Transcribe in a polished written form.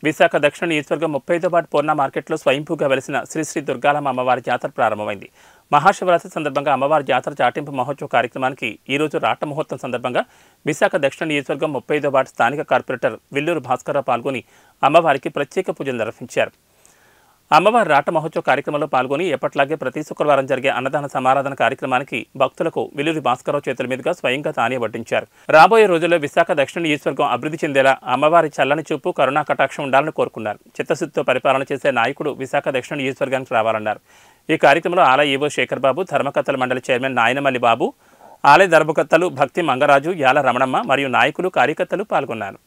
విశాఖ దక్షిణ నియోజకవర్గం 35వ వార్డు పూర్ణ మార్కెట్లో స్వయంభూగా వెలిసిన శ్రీ శ్రీ దుర్గాలమ్మ అమ్మవారి జాతర ప్రారంభమైంది. మహాశివరాత్రి సందర్భంగా అమ్మవారి జాతర చాటింపు మహోత్సవ కార్యక్రమానికి ఈ రోజు రాట ముహూర్తం సందర్భంగా విశాఖ దక్షిణ నియోజకవర్గం 35వ వార్డు స్థానిక కార్పొరేటర్ విల్లూరు భాస్కరరావు పాల్గొని అమ్మవారికి ప్రత్యేక పూజలు నిర్వహించారు. అమ్మవారి రాట మహోత్సవ కార్యక్రమంలో పాల్గొని ఎప్పట్లాగే ప్రతి శుక్రవారం జరిగే అన్నదాన సమారాధన కార్యక్రమానికి భక్తులకు విల్లూరి భాస్కరరావు చేతుల మీదుగా స్వయంగా తానే వడ్డించారు. రాబోయే రోజుల్లో విశాఖ దక్షిణ నియోజకవర్గం అభివృద్ధి చెందేలా అమ్మవారి చల్లని చూపు, కరుణా కటాక్షం ఉండాలని కోరుకున్నారు. చిత్తశుద్ధితో పరిపాలన చేసే నాయకుడు విశాఖ దక్షిణ నియోజకవర్గానికి రావాలన్నారు. ఈ కార్యక్రమంలో ఆలయ ఈవో శేఖర్ బాబు, ధర్మకర్తల మండలి చైర్మన్ నాయనమల్లి బాబు, ఆలయ ధర్మకర్తలు భక్తి మంగరాజు, యాల రమణమ్మ మరియు నాయకులు, కార్యకర్తలు పాల్గొన్నారు.